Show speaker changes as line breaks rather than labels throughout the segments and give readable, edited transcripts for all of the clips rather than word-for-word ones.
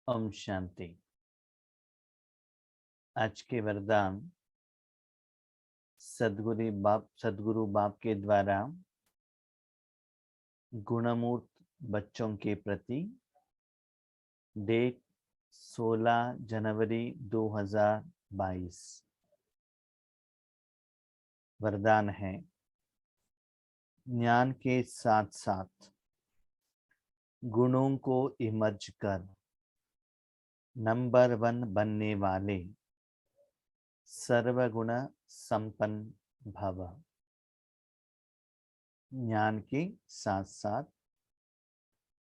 ओम शांति। आज के वरदान सदगुरु बाप के द्वारा गुणमूर्त बच्चों के प्रति डेट 16 जनवरी 2022। वरदान है, ज्ञान के साथ साथ गुणों को इमर्ज कर नंबर 1 बनने वाले सर्वगुण संपन्न भव। ज्ञान के साथ साथ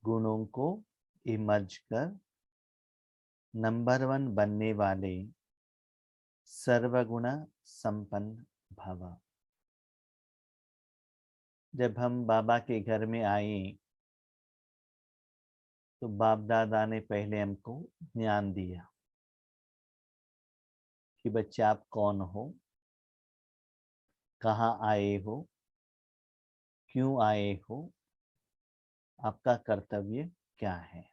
गुणों को इमर्ज कर नंबर 1 बनने वाले सर्वगुण संपन्न भव। जब हम बाबा के घर में आए तो बाप दादा ने पहले हमको ज्ञान दिया कि बच्चे आप कौन हो, कहाँ आए हो, क्यों आए हो, आपका कर्तव्य क्या है।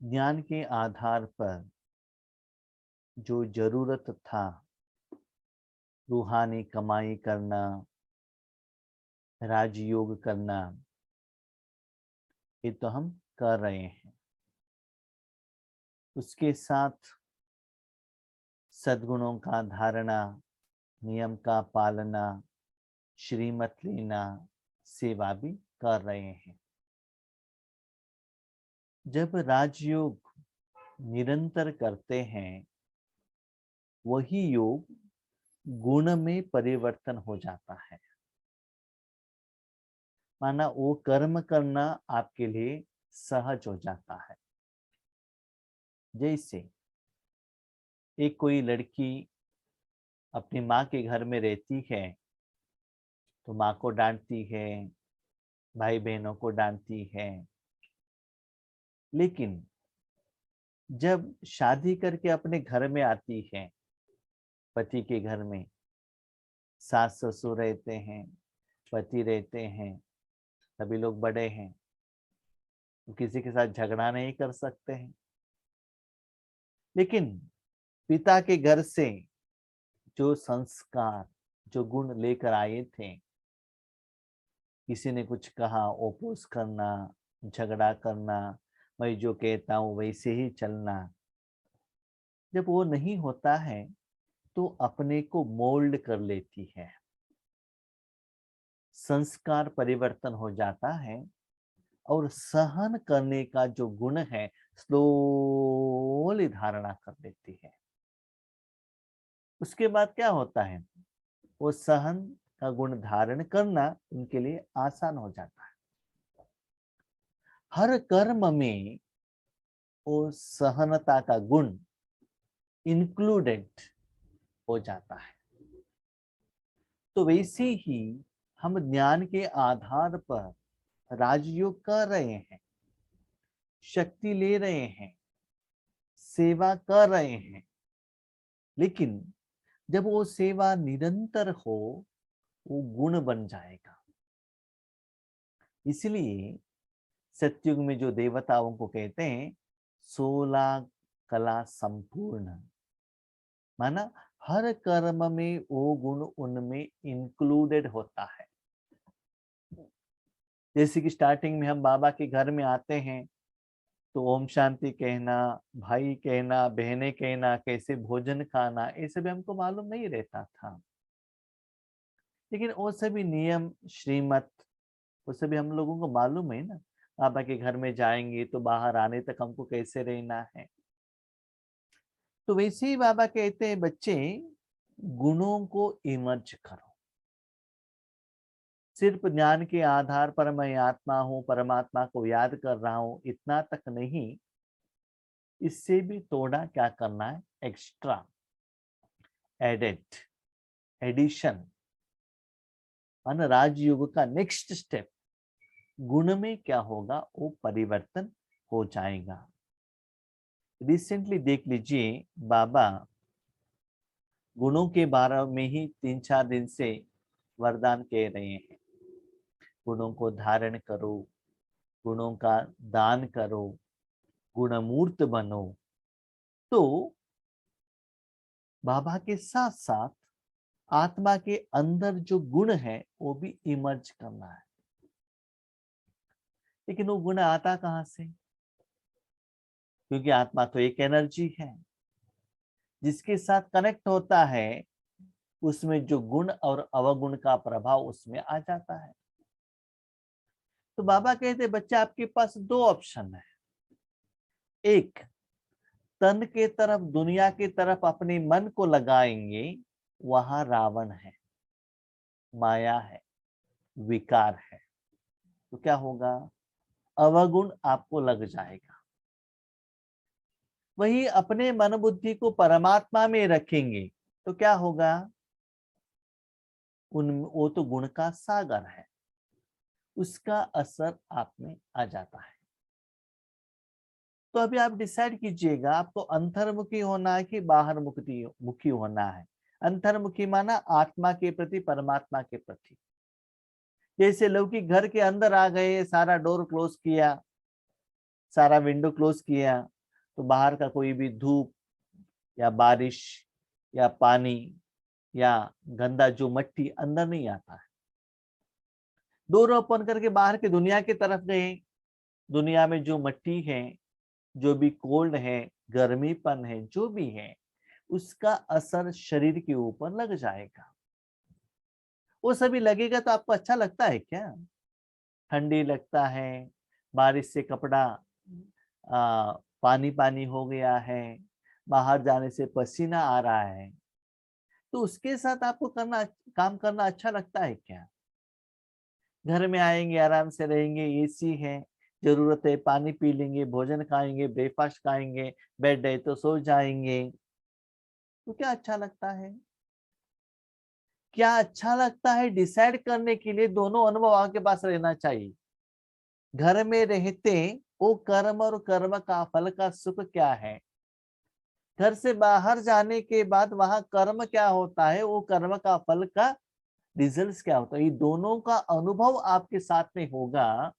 ज्ञान के आधार पर जो जरूरत था रूहानी कमाई करना, राजयोग करना, ये तो हम कर रहे हैं। उसके साथ सद्गुणों का धारणा, नियम का पालना, श्रीमत लेना, सेवा भी कर रहे हैं। जब राजयोग निरंतर करते हैं, वही योग गुण में परिवर्तन हो जाता है। माना वो कर्म करना आपके लिए सहज हो जाता है। जैसे एक कोई लड़की अपनी माँ के घर में रहती है तो माँ को डांटती है, भाई बहनों को डांटती है, लेकिन जब शादी करके अपने घर में आती है, पति के घर में सास ससुर रहते हैं, पति रहते हैं, सभी लोग बड़े हैं, तो किसी के साथ झगड़ा नहीं कर सकते हैं। लेकिन पिता के घर से जो संस्कार, जो गुण लेकर आए थे, किसी ने कुछ कहा ओपोज करना, झगड़ा करना, मैं जो कहता हूं वैसे ही चलना, जब वो नहीं होता है तो अपने को मोल्ड कर लेती है, संस्कार परिवर्तन हो जाता है और सहन करने का जो गुण है स्लोली धारणा कर लेती है। उसके बाद क्या होता है, वो सहन का गुण धारण करना उनके लिए आसान हो जाता है। हर कर्म में वो सहनता का गुण इंक्लूडेड हो जाता है। तो वैसे ही हम ज्ञान के आधार पर राजयोग कर रहे हैं, शक्ति ले रहे हैं, सेवा कर रहे हैं, लेकिन जब वो सेवा निरंतर हो वो गुण बन जाएगा। इसलिए सत्युग में जो देवताओं को कहते हैं 16 कला संपूर्ण, माना हर कर्म में वो गुण उनमें इंक्लूडेड होता है। जैसे कि स्टार्टिंग में हम बाबा के घर में आते हैं तो ओम शांति कहना, भाई कहना, बहनें कहना, कैसे भोजन खाना, ये सब हमको मालूम नहीं रहता था। लेकिन वो सभी नियम, श्रीमत, वो सभी हम लोगों को मालूम है ना। बाबा के घर में जाएंगे तो बाहर आने तक हमको कैसे रहना है। तो वैसे ही बाबा कहते हैं, बच्चे गुणों को इमर्ज करो। सिर्फ ज्ञान के आधार पर मैं आत्मा हूं, परमात्मा को याद कर रहा हूं, इतना तक नहीं, इससे भी थोड़ा क्या करना है, एक्स्ट्रा, एडेड, एडिशन। माना राजयोग का नेक्स्ट स्टेप, गुण में क्या होगा, वो परिवर्तन हो जाएगा। रिसेंटली देख लीजिए, बाबा गुणों के बारे में ही 3-4 दिन से वरदान कह रहे हैं। गुणों को धारण करो, गुणों का दान करो, गुणमूर्त बनो। तो बाबा के साथ साथ आत्मा के अंदर जो गुण है वो भी इमर्ज करना है। लेकिन वो गुण आता कहां से? क्योंकि आत्मा तो एक एनर्जी है, जिसके साथ कनेक्ट होता है उसमें जो गुण और अवगुण का प्रभाव उसमें आ जाता है। तो बाबा कहते बच्चा आपके पास दो ऑप्शन है। एक, तन के तरफ, दुनिया की तरफ अपने मन को लगाएंगे, वहां रावण है, माया है, विकार है। तो क्या होगा? अवगुण आपको लग जाएगा। वही अपने मन बुद्धि को परमात्मा में रखेंगे तो क्या होगा? वो तो गुण का सागर है, उसका असर आप में आ जाता है। तो अभी आप डिसाइड कीजिएगा आपको अंतर्मुखी होना है कि बाहर मुखी होना है। अंतर्मुखी माना आत्मा के प्रति, परमात्मा के प्रति। जैसे लौकिक घर के अंदर आ गए, सारा डोर क्लोज किया, सारा विंडो क्लोज किया, तो बाहर का कोई भी धूप या बारिश या पानी या गंदा जो मट्टी अंदर नहीं आता है। डोर ओपन करके बाहर की दुनिया की तरफ गए, दुनिया में जो मट्टी है, जो भी कोल्ड है, गर्मीपन है, जो भी है, उसका असर शरीर के ऊपर लग जाएगा। वो सभी लगेगा तो आपको अच्छा लगता है क्या? ठंडी लगता है, बारिश से कपड़ा पानी पानी हो गया है, बाहर जाने से पसीना आ रहा है, तो उसके साथ आपको काम करना अच्छा लगता है क्या? घर में आएंगे, आराम से रहेंगे, एसी है, जरूरत है पानी पी लेंगे, भोजन खाएंगे, ब्रेकफास्ट खाएंगे, बेड है तो सो जाएंगे, तो क्या अच्छा लगता है? क्या अच्छा लगता है डिसाइड करने के लिए दोनों अनुभव आपके पास रहना चाहिए। घर में रहते वो कर्म और कर्म का फल का सुख क्या है, घर से बाहर जाने के बाद वहां कर्म क्या होता है, वो कर्म का फल का रिजल्ट्स क्या होता है, ये दोनों का अनुभव आपके साथ में होगा,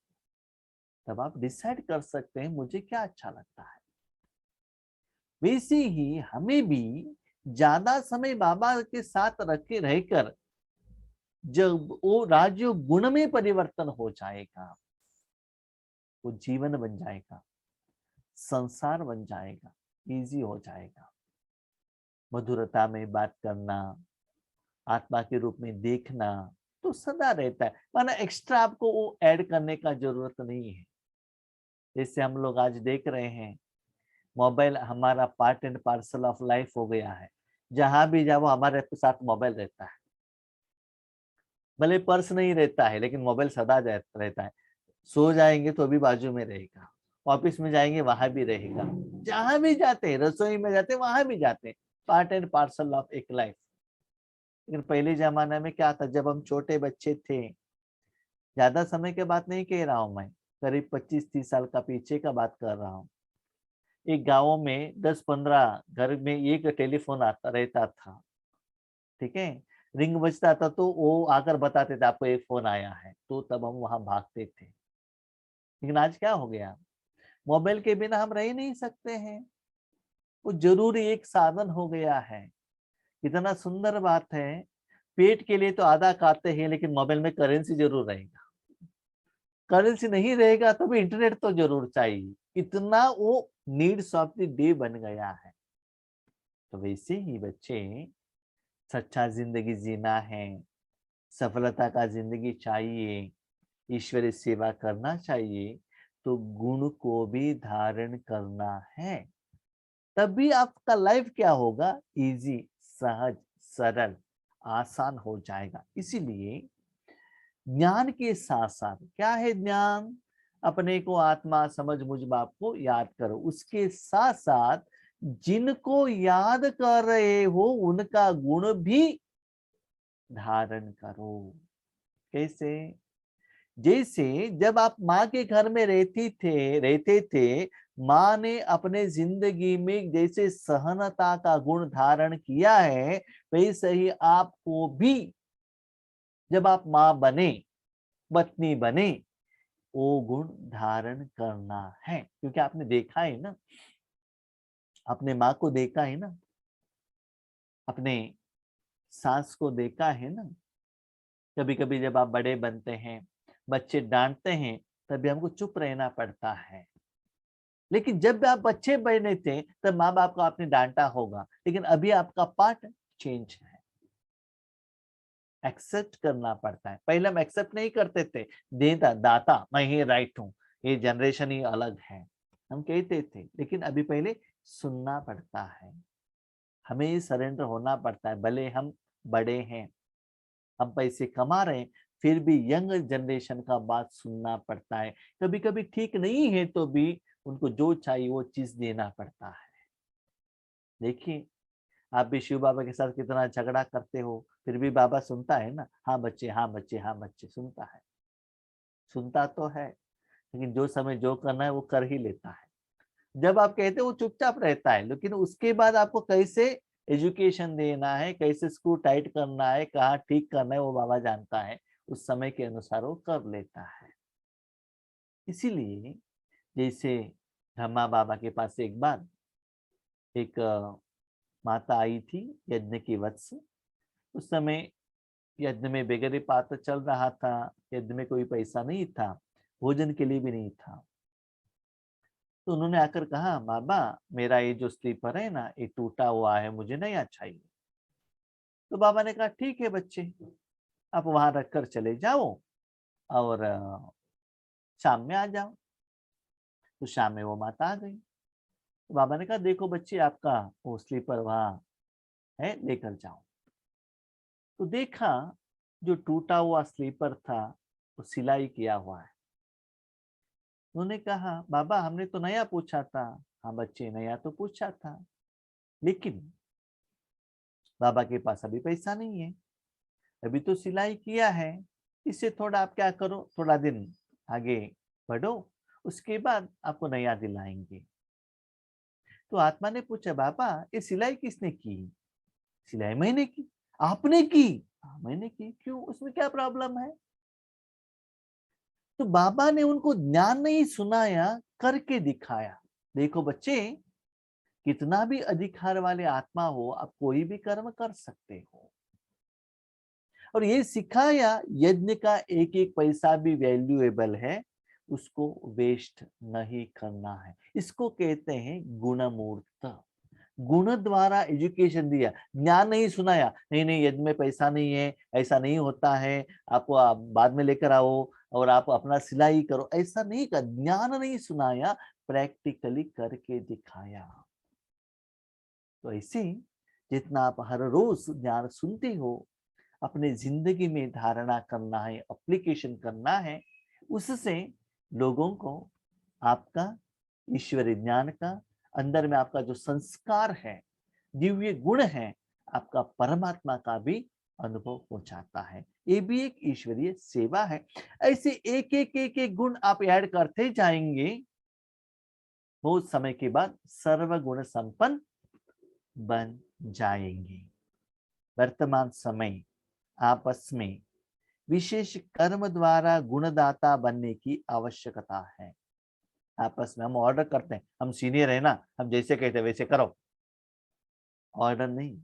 तब आप डिसाइड कर सकते हैं मुझे क्या अच्छा लगता है। वैसे ही हमें भी ज्यादा समय बाबा के साथ रखे रहकर जब वो राजयोग गुण में परिवर्तन हो जाएगा, वो जीवन बन जाएगा, संसार बन जाएगा, इजी हो जाएगा। मधुरता में बात करना, आत्मा के रूप में देखना तो सदा रहता है, माना एक्स्ट्रा आपको वो ऐड करने का जरूरत नहीं है। जैसे हम लोग आज देख रहे हैं, मोबाइल हमारा part and parcel of life हो गया है। जहां भी जाओ हमारे साथ मोबाइल रहता है, भले पर्स नहीं रहता है लेकिन मोबाइल सदा रहता है। सो जाएंगे तो भी बाजू में रहेगा, ऑफिस में जाएंगे वहां भी रहेगा, जहां भी जाते हैं, रसोई में जाते हैं वहां भी जाते हैं, पार्ट एंड पार्सल ऑफ एक लाइफ। लेकिन पहले जमाने में क्या था, जब हम छोटे बच्चे थे, ज्यादा समय के बात नहीं कह रहा हूं मैं, करीब 25-30 साल का पीछे का बात कर रहा हूँ। एक गाँव में 10-15 घर में एक टेलीफोन आता रहता था, ठीक है। रिंग बजता था तो वो आकर बताते थे आपको एक फोन आया है, तो तब हम वहां भागते थे। लेकिन आज क्या हो गया, मोबाइल के बिना हम रह ही नहीं सकते हैं, वो जरूरी एक साधन हो गया है। इतना सुंदर बात है, पेट के लिए तो आधा खाते हैं लेकिन मोबाइल में करेंसी जरूर रहेगा, करेंसी नहीं रहेगा तो भी इंटरनेट तो जरूर चाहिए, इतना वो नीड्स ऑफ द डे बन गया है। तो वैसे ही बच्चे, सच्चा जिंदगी जीना है, सफलता का जिंदगी चाहिए, ईश्वरीय सेवा करना चाहिए, तो गुण को भी धारण करना है, तभी आपका लाइफ क्या होगा, इजी, सहज, सरल, आसान हो जाएगा। इसीलिए ज्ञान के साथ साथ क्या है, ज्ञान अपने को आत्मा समझ मुझ बाप को याद करो, उसके साथ साथ जिनको याद कर रहे हो उनका गुण भी धारण करो। कैसे? जैसे जब आप माँ के घर में रहते थे, माँ ने अपने जिंदगी में जैसे सहनता का गुण धारण किया है, वैसे ही आपको भी जब आप माँ बने, पत्नी बने, वो गुण धारण करना है। क्योंकि आपने देखा है ना, अपने माँ को देखा है ना, अपने सास को देखा है ना, कभी कभी जब आप बड़े बनते हैं, बच्चे डांटते हैं, तभी हमको चुप रहना पड़ता है। लेकिन जब आप बच्चे बने थे तब माँ बाप को आपने डांटा होगा, लेकिन अभी आपका पार्ट चेंज है, एक्सेप्ट करना पड़ता है। पहले हम एक्सेप्ट नहीं करते थे, देता दाता मैं ही राइट हूँ, ये जनरेशन ही अलग है, हम कहते थे। लेकिन अभी पहले सुनना पड़ता है, हमें सरेंडर होना पड़ता है। भले हम बड़े हैं, हम पैसे कमा रहे हैं, फिर भी यंग जनरेशन का बात सुनना पड़ता है। कभी कभी ठीक नहीं है तो भी उनको जो चाहिए वो चीज देना पड़ता है। देखिए, आप भी शिव बाबा के साथ कितना झगड़ा करते हो, फिर भी बाबा सुनता है ना, हाँ बच्चे, हाँ बच्चे, हाँ बच्चे, सुनता है, सुनता तो है। लेकिन जो समय जो करना है वो कर ही लेता है। जब आप कहते हो वो चुपचाप रहता है, लेकिन उसके बाद आपको कैसे एजुकेशन देना है, कैसे स्क्रू टाइट करना है, कहाँ ठीक करना है, वो बाबा जानता है। उस समय के अनुसार वो कर लेता है। इसीलिए जैसे ब्रह्मा बाबा के पास एक बार एक माता आई थी यज्ञ की वत्स। उस समय यज्ञ में बेगरी पात्र चल रहा था, यज्ञ में कोई पैसा नहीं था, भोजन के लिए भी नहीं था। तो उन्होंने आकर कहा, बाबा मेरा ये जो स्लीपर है ना, ये टूटा हुआ है, मुझे नया चाहिए। तो बाबा ने कहा ठीक है बच्चे, आप वहां रखकर चले जाओ और शाम में आ जाओ। तो शाम में वो माता आ गई। तो बाबा ने कहा देखो बच्चे, आपका वो स्लीपर वहां है, लेकर जाओ। तो देखा, जो टूटा हुआ स्लीपर था वो सिलाई किया हुआ है। उन्होंने कहा बाबा हमने तो नया पूछा था। हाँ बच्चे, नया तो पूछा था, लेकिन बाबा के पास अभी पैसा नहीं है, अभी तो सिलाई किया है। इससे थोड़ा आप क्या करो, थोड़ा दिन आगे बढ़ो, उसके बाद आपको नया दिलाएंगे। तो आत्मा ने पूछा बाबा ये सिलाई किसने की? सिलाई मैंने की। आपने की? हाँ मैंने की। क्यों, उसमें क्या प्रॉब्लम है? तो बाबा ने उनको ज्ञान नहीं सुनाया, करके दिखाया। देखो बच्चे, कितना भी अधिकार वाले आत्मा हो, आप कोई भी कर्म कर सकते हो। और ये सिखाया, यज्ञ का एक एक पैसा भी वैल्यूएबल है, उसको वेस्ट नहीं करना है। इसको कहते हैं गुणमूर्त। गुण द्वारा एजुकेशन दिया, ज्ञान नहीं सुनाया। नहीं नहीं, यज्ञ में पैसा नहीं है, ऐसा नहीं होता है, आपको आप बाद में लेकर आओ और आप अपना सिलाई करो, ऐसा नहीं कर, ज्ञान नहीं सुनाया, प्रैक्टिकली करके दिखाया। तो ऐसे जितना आप हर रोज ज्ञान सुनते हो, अपने जिंदगी में धारणा करना है, एप्लीकेशन करना है, उससे लोगों को आपका ईश्वरीय ज्ञान का, अंदर में आपका जो संस्कार है, दिव्य गुण है, आपका परमात्मा का भी अनुभव हो जाता है। ये भी एक ईश्वरीय सेवा है। ऐसे एक एक गुण आप ऐड करते जाएंगे, बहुत समय के बाद सर्व गुण संपन्न बन जाएंगे। वर्तमान समय आपस में विशेष कर्म द्वारा गुणदाता बनने की आवश्यकता है। आपस में हम ऑर्डर करते हैं, हम सीनियर है ना, हम जैसे कहते हैं वैसे करो। ऑर्डर नहीं,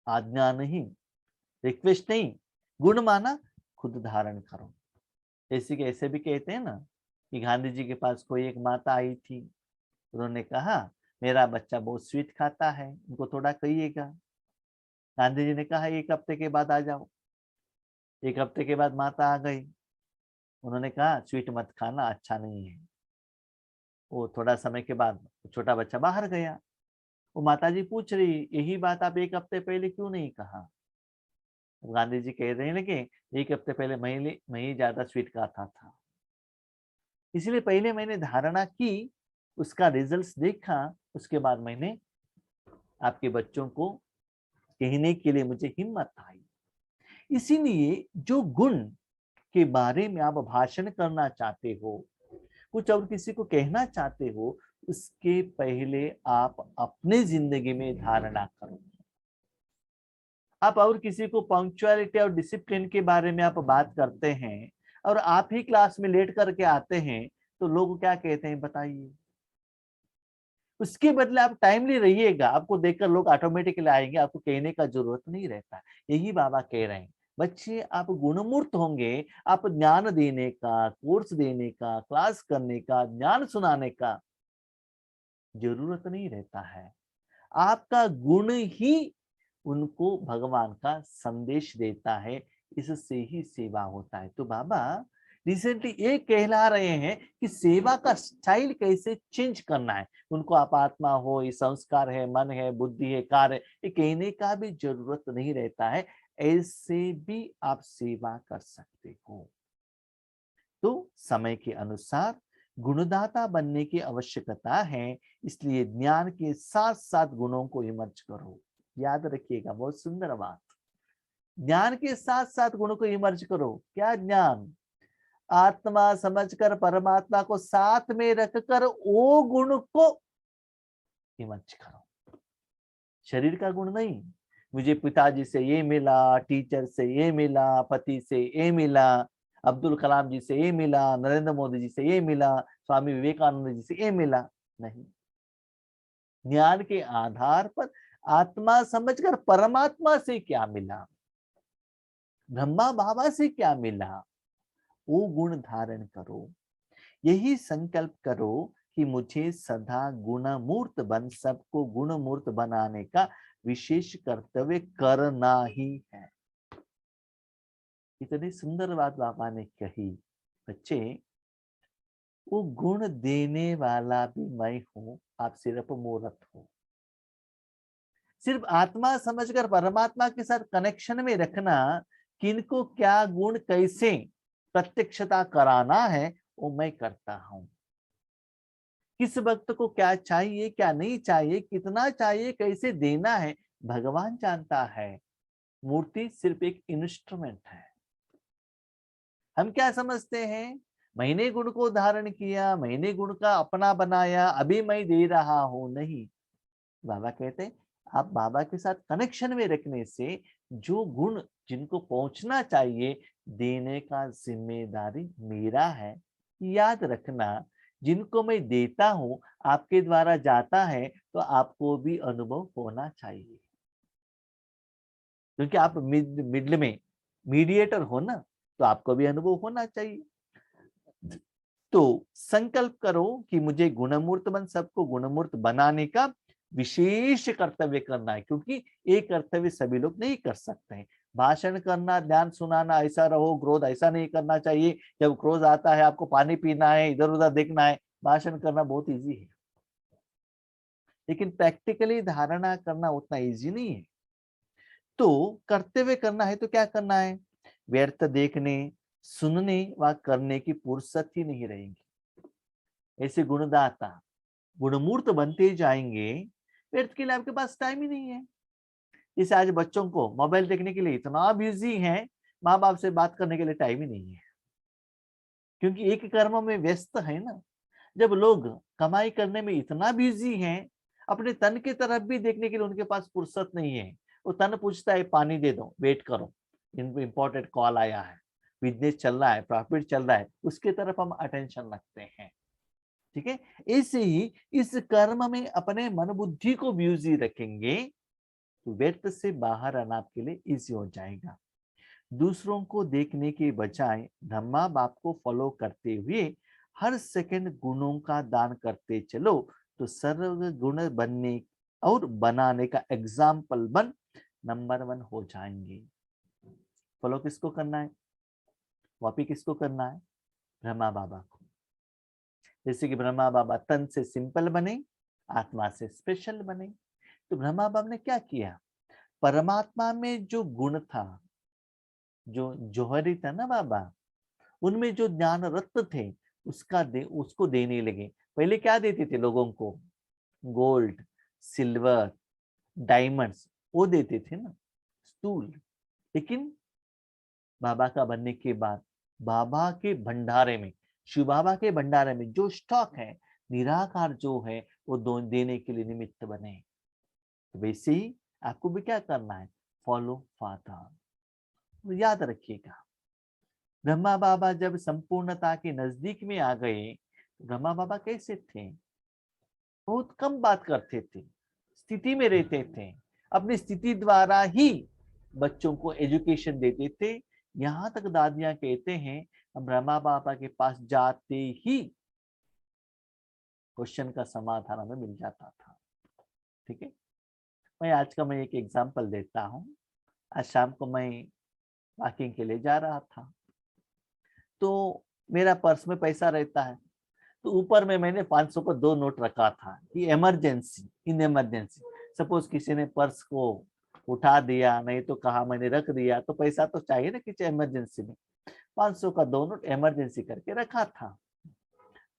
आज्ञा नहीं, रिक्वेस्ट नहीं, गुण माना खुद धारण करो। जैसे कि ऐसे भी कहते हैं ना कि गांधी जी के पास कोई एक माता आई थी, उन्होंने कहा मेरा बच्चा बहुत स्वीट खाता है, उनको थोड़ा कहिएगा। गांधी जी ने कहा एक हफ्ते के बाद आ जाओ। एक हफ्ते के बाद माता आ गई, उन्होंने कहा स्वीट मत खाना, अच्छा नहीं है। वो थोड़ा समय के बाद छोटा बच्चा बाहर गया। वो माताजी पूछ रही, यही बात आप एक हफ्ते पहले क्यों नहीं कहा? गांधी जी कह रहे हैं कि एक हफ्ते पहले मैं ही ज्यादा स्वीट खाता था, इसलिए पहले मैंने धारणा की, उसका रिजल्ट्स देखा, उसके बाद मैंने आपके बच्चों को कहने के लिए मुझे हिम्मत आई। इसीलिए जो गुण के बारे में आप भाषण करना चाहते हो, कुछ और किसी को कहना चाहते हो, उसके पहले आप अपने जिंदगी में धारणा करो। आप और किसी को पंक्चुअलिटी और डिसिप्लिन के बारे में आप बात करते हैं, और आप ही क्लास में लेट करके आते हैं तो लोग क्या कहते हैं बताइए। उसके बदले आप टाइमली रहिएगा, आपको देखकर लोग ऑटोमेटिकली आएंगे, आपको कहने का जरूरत नहीं रहता। यही बाबा कह रहे हैं, बच्चे आप गुणमूर्त होंगे, आप ज्ञान देने का, कोर्स देने का, क्लास करने का, ज्ञान सुनाने का जरूरत नहीं रहता है। आपका गुण ही उनको भगवान का संदेश देता है, इससे ही सेवा होता है। तो बाबा रिसेंटली ये कहला रहे हैं कि सेवा का स्टाइल कैसे चेंज करना है। उनको आप आत्मा हो, ये संस्कार है, मन है, बुद्धि है, कार्य, ये कहने का भी जरूरत नहीं रहता है, ऐसे भी आप सेवा कर सकते हो। तो समय के अनुसार गुणदाता बनने की आवश्यकता है, इसलिए ज्ञान के साथ साथ गुणों को इमर्ज करो। याद रखिएगा, बहुत सुंदर बात। ज्ञान के साथ साथ गुणों को इमर्ज करो। क्या ज्ञान? आत्मा समझकर परमात्मा को साथ में रखकर वो गुण को इमर्ज करो। शरीर का गुण नहीं, मुझे पिताजी से ये मिला, टीचर से ये मिला, पति से ये मिला, अब्दुल कलाम जी से ये मिला, नरेंद्र मोदी जी से ये मिला, स्वामी विवेकानंद जी से ये मिला, नहीं। ज्ञान के आधार पर आत्मा समझकर परमात्मा से क्या मिला, ब्रह्मा बाबा से क्या मिला, वो गुण धारण करो। यही संकल्प करो कि मुझे सदा गुणमूर्त बन, सबको गुणमूर्त बनाने का विशेष कर्तव्य करना ही है। इतनी सुंदर बात बाबा ने कही। बच्चे, वो गुण देने वाला भी मैं हूं, आप सिर्फ मूर्त हो। सिर्फ आत्मा समझकर परमात्मा के साथ कनेक्शन में रखना, किनको क्या गुण कैसे प्रत्यक्षता कराना है वो मैं करता हूं। किस वक्त को क्या चाहिए, क्या नहीं चाहिए, कितना चाहिए, कैसे देना है, भगवान जानता है। मूर्ति सिर्फ एक इंस्ट्रूमेंट है। हम क्या समझते हैं, मैंने गुण को धारण किया, मैंने गुण का अपना बनाया, अभी मैं दे रहा हूं। नहीं, बाबा कहते हैं आप बाबा के साथ कनेक्शन में रखने से जो गुण जिनको पहुंचना चाहिए, देने का जिम्मेदारी मेरा है। याद रखना, जिनको मैं देता हूं आपके द्वारा जाता है, तो आपको भी अनुभव होना चाहिए, क्योंकि आप मिडल में मीडिएटर हो ना, तो आपको भी अनुभव होना चाहिए। तो संकल्प करो कि मुझे गुणमूर्त बन, सबको गुणमूर्त बनाने का विशेष कर्तव्य करना है, क्योंकि ये कर्तव्य सभी लोग नहीं कर सकते हैं। भाषण करना, ध्यान सुनाना, ऐसा रहो, क्रोध ऐसा नहीं करना चाहिए, जब क्रोध आता है आपको पानी पीना है, इधर उधर देखना है, भाषण करना बहुत इजी है, लेकिन प्रैक्टिकली धारणा करना उतना इजी नहीं है। तो कर्तव्य करना है तो क्या करना है, व्यर्थ देखने, सुनने व करने की फुर्सत ही नहीं रहेगी। ऐसे गुणदाता गुणमूर्त बनते जाएंगे, व्यर्थ के लिए आपके पास टाइम ही नहीं है। जैसे आज बच्चों को मोबाइल देखने के लिए इतना बिजी है, माँ बाप से बात करने के लिए टाइम ही नहीं है, क्योंकि एक कर्म में व्यस्त है ना। जब लोग कमाई करने में इतना बिजी हैं, अपने तन की तरफ भी देखने के लिए उनके पास फुर्सत नहीं है। वो तन पूछता है पानी दे दो, वेट करो, इंपॉर्टेंट कॉल आया है, बिजनेस चल रहा है, प्रॉफिट चल रहा है, उसके तरफ हम अटेंशन रखते हैं। ठीक है, ऐसे ही इस कर्म में अपने मन बुद्धि को बिजी रखेंगे तो व्यर्थ से बाहर आना आपके लिए इजी हो जाएगा। दूसरों को देखने के बजाय ब्रह्मा बाप को फॉलो करते हुए हर सेकंड गुणों का दान करते चलो, तो सर्व गुण बनने और बनाने का एग्जाम्पल बन नंबर 1 हो जाएंगे। फॉलो किसको करना है, कॉपी किसको करना है, ब्रह्मा बाबा को। जैसे कि ब्रह्मा बाबा तन से सिंपल बने, आत्मा से स्पेशल बने। तो ब्रह्मा बाबा ने क्या किया, परमात्मा में जो गुण था, जो जौहरी था ना बाबा, उनमें जो ज्ञान रत्न थे उसको देने लगे। पहले क्या देते थे लोगों को, गोल्ड, सिल्वर, डायमंड्स, वो देते थे ना, स्टूल। लेकिन बाबा का बनने के बाद बाबा के भंडारे में, शिव बाबा के भंडारे में जो स्टॉक है, निराकार जो है, वो देने के लिए निमित्त बने। तो वैसे ही आपको भी क्या करना है, फॉलो फादर। याद रखिएगा, ब्रह्मा बाबा जब संपूर्णता के नजदीक में आ गए, ब्रह्मा बाबा कैसे थे? बहुत कम बात करते थे, स्थिति में रहते थे, अपनी स्थिति द्वारा ही बच्चों को एजुकेशन देते थे। यहाँ तक दादियां कहते हैं हम ब्रह्मा बाबा के पास जाते ही क्वेश्चन का समाधान हमें मिल जाता था। ठीक है, मैं एक एग्जांपल देता हूँ। आज शाम को मैं वॉकिंग के लिए जा रहा था, तो मेरा पर्स में पैसा रहता है, तो ऊपर में मैंने 500 का 2 नोट रखा था कि इमरजेंसी, इन इमरजेंसी। सपोज किसी ने पर्स को उठा दिया, नहीं तो कहा मैंने रख दिया, तो पैसा तो चाहिए ना किसी इमरजेंसी में। 500 का 2 नोट इमरजेंसी करके रखा था।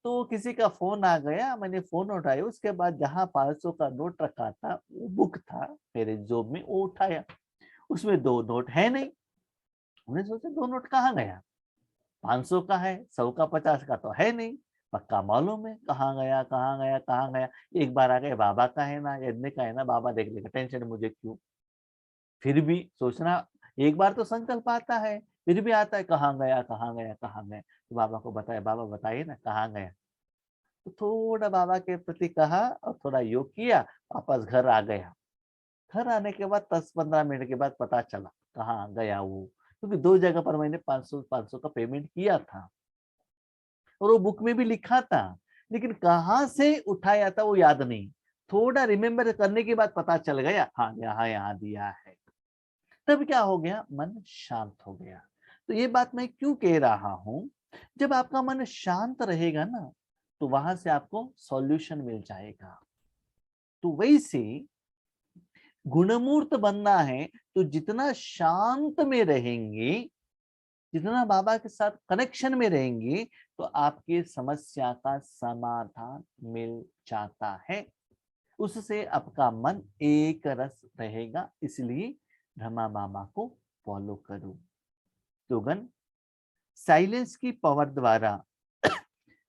तो किसी का फोन आ गया, मैंने फोन उठाया, उसके बाद जहां 500 का नोट रखा था वो बुक था मेरे जेब में, वो उठाया, उसमें 2 नोट है नहीं। हमने सोचा 2 नोट कहाँ गया, 500 का है, 100 का 50 का तो है नहीं, पक्का मालूम है कहाँ गया कहाँ गया कहाँ गया। एक बार आ गए, बाबा का है ना, यज्ञ का है ना, बाबा देख लेगा, टेंशन मुझे क्यों। फिर भी सोचना, एक बार तो संकल्प आता है, फिर भी आता है कहाँ गया कहाँ गया कहाँ गया। तो बाबा को बताया, बाबा बताइए ना कहाँ गया। तो थोड़ा बाबा के प्रति कहा और थोड़ा योग किया, वापस घर आ गया। घर आने के बाद 10-15 मिनट के बाद पता चला कहाँ गया वो, क्योंकि 2 जगह पर मैंने 500 का पेमेंट किया था और वो बुक में भी लिखा था, लेकिन कहाँ से उठाया था वो याद नहीं। थोड़ा रिमेम्बर करने के बाद पता चल गया, हाँ यहाँ यहाँ दिया है। तब क्या हो गया, मन शांत हो गया। तो ये बात मैं क्यों कह रहा हूं, जब आपका मन शांत रहेगा ना, तो वहां से आपको सॉल्यूशन मिल जाएगा। तो वैसे गुणमूर्त बनना है, तो जितना शांत में रहेंगे, जितना बाबा के साथ कनेक्शन में रहेंगे, तो आपकी समस्या का समाधान मिल जाता है। उससे आपका मन एक रस रहेगा। इसलिए ब्रह्मा बाबा को फॉलो करो। तो गण, साइलेंस की पावर द्वारा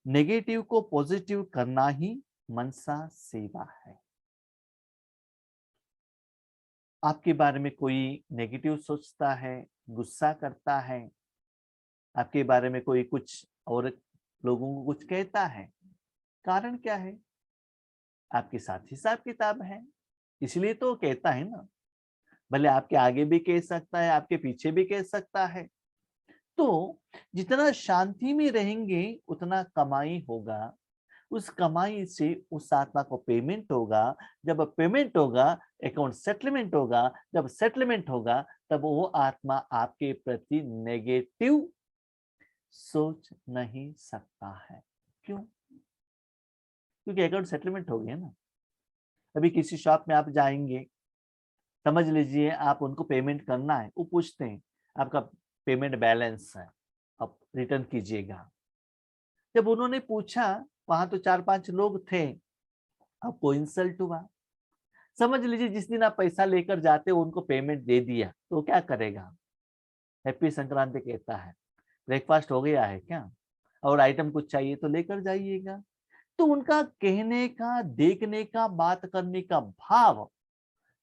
नेगेटिव को पॉजिटिव करना ही मनसा सेवा है। आपके बारे में कोई नेगेटिव सोचता है, गुस्सा करता है, आपके बारे में कोई कुछ और लोगों को कुछ कहता है, कारण क्या है? आपके साथ हिसाब किताब है, इसलिए तो कहता है ना। भले आपके आगे भी कह सकता है, आपके पीछे भी कह सकता है। तो जितना शांति में रहेंगे उतना कमाई होगा, उस कमाई से उस आत्मा को पेमेंट होगा, जब पेमेंट होगा अकाउंट सेटलमेंट होगा, जब सेटलमेंट होगा तब वो आत्मा आपके प्रति नेगेटिव सोच नहीं सकता है। क्यों? क्योंकि अकाउंट सेटलमेंट हो गया ना। अभी किसी शॉप में आप जाएंगे, समझ लीजिए आप उनको पेमेंट करना है, वो पूछते हैं आपका पेमेंट बैलेंस है, आप रिटर्न कीजिएगा। जब उन्होंने पूछा, वहां तो 4-5 लोग थे, आपको इंसल्ट हुआ। समझ लीजिए जिस दिन आप पैसा लेकर जाते हो उनको पेमेंट दे दिया, तो क्या करेगा? हैप्पी संक्रांति कहता है, ब्रेकफास्ट हो गया है क्या, और आइटम कुछ चाहिए तो लेकर जाइएगा। तो उनका कहने का, देखने का, बात करने का भाव,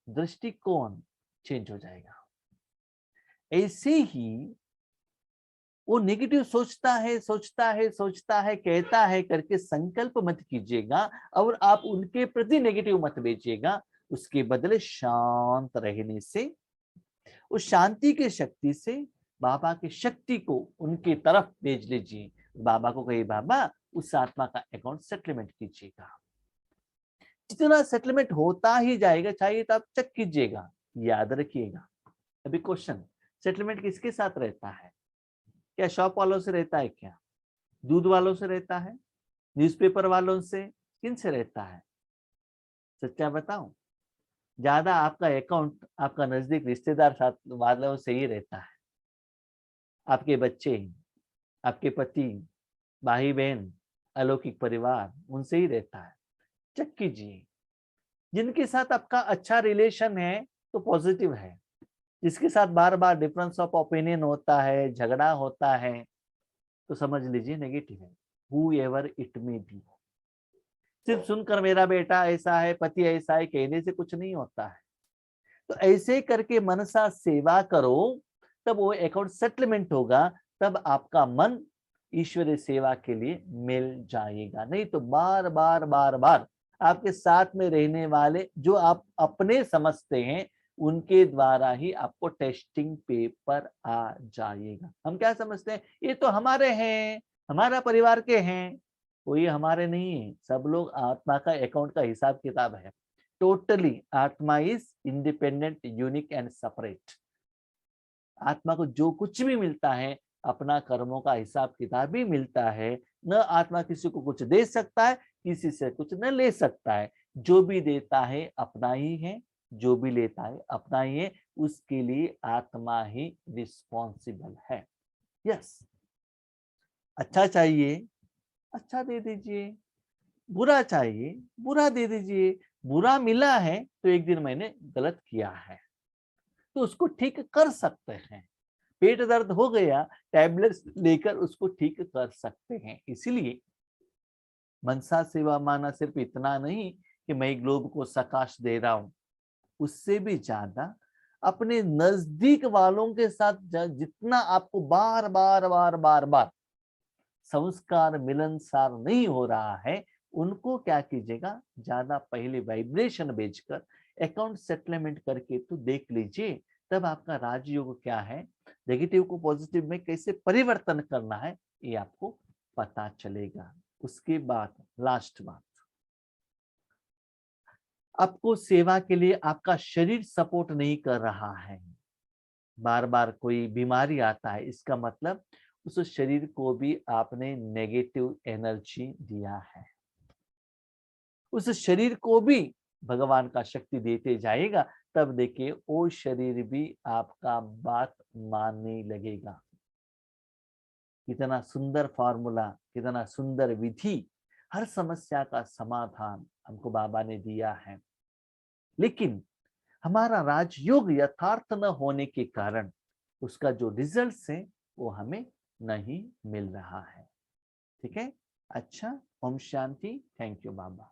दृष्टिकोण चेंज हो जाएगा। ऐसे ही वो नेगेटिव सोचता है सोचता है सोचता है कहता है करके संकल्प मत कीजिएगा और आप उनके प्रति नेगेटिव मत भेजिएगा। उसके बदले शांत रहने से, उस शांति के शक्ति से बाबा की शक्ति को उनकी तरफ भेज लीजिए। बाबा को कहिए, बाबा उस आत्मा का अकाउंट सेटलमेंट कीजिएगा। जितना सेटलमेंट होता ही जाएगा, चाहिए तो आप चेक कीजिएगा, याद रखिएगा। अभी क्वेश्चन, सेटलमेंट किसके साथ रहता है? क्या शॉप वालों से रहता है? क्या दूध वालों से रहता है? न्यूज़पेपर वालों से? किन से रहता है? सच्चा बताऊं, ज्यादा आपका अकाउंट आपका नजदीक रिश्तेदार साथ वालों से ही रहता है। आपके बच्चे, आपके पति, भाई बहन, अलौकिक परिवार, उनसे ही रहता है। चेक कीजिए, जिनके साथ आपका अच्छा रिलेशन है तो पॉजिटिव है, जिसके साथ बार बार डिफरेंस ऑफ ओपिनियन होता है, झगड़ा होता है, तो समझ लीजिए नेगेटिव है। Whoever it may be। सिर्फ सुनकर मेरा बेटा ऐसा है, पति ऐसा है कहने से कुछ नहीं होता है। तो ऐसे करके मनसा सेवा करो, तब वो अकाउंट सेटलमेंट होगा, तब आपका मन ईश्वरीय सेवा के लिए मिल जाएगा। नहीं तो बार बार बार बार आपके साथ में रहने वाले जो आप अपने समझते हैं उनके द्वारा ही आपको टेस्टिंग पेपर आ जाएगा। हम क्या समझते हैं, ये तो हमारे हैं, हमारा परिवार के हैं। कोई हमारे नहीं है, सब लोग आत्मा का अकाउंट का हिसाब किताब है। टोटली आत्मा is independent, unique and separate. आत्मा को जो कुछ भी मिलता है अपना कर्मों का हिसाब किताब भी मिलता है। न आत्मा किसी को कुछ दे सकता है, किसी से कुछ न ले सकता है। जो भी देता है अपना ही है, जो भी लेता है अपना ही है। उसके लिए आत्मा ही रिस्पॉन्सिबल है। यस, अच्छा चाहिए अच्छा दे दीजिए, बुरा चाहिए बुरा दे दीजिए। बुरा मिला है तो एक दिन मैंने गलत किया है तो उसको ठीक कर सकते हैं। पेट दर्द हो गया, टैबलेट्स लेकर उसको ठीक कर सकते हैं। इसलिए मनसा सेवा माना सिर्फ इतना नहीं कि मैं ग्लोब को सकाश दे रहा हूं, उससे भी ज्यादा अपने नजदीक वालों के साथ जितना आपको बार बार बार बार बार संस्कार मिलनसार नहीं हो रहा है, उनको क्या कीजिएगा, ज्यादा पहले वाइब्रेशन भेजकर अकाउंट सेटलमेंट करके तो देख लीजिए। तब आपका राजयोग क्या है, नेगेटिव को पॉजिटिव में कैसे परिवर्तन करना है, ये आपको पता चलेगा। उसके बाद लास्ट बात, आपको सेवा के लिए आपका शरीर सपोर्ट नहीं कर रहा है, बार बार कोई बीमारी आता है, इसका मतलब उस शरीर को भी आपने नेगेटिव एनर्जी दिया है। उस शरीर को भी भगवान का शक्ति देते जाएगा, तब देखिए वो शरीर भी आपका बात मानने लगेगा। कितना सुंदर फॉर्मूला, कितना सुंदर विधि, हर समस्या का समाधान हमको बाबा ने दिया है। लेकिन हमारा राजयोग यथार्थ न होने के कारण उसका जो रिजल्ट है वो हमें नहीं मिल रहा है। ठीक है, अच्छा, Om Shanti. Thank you Baba.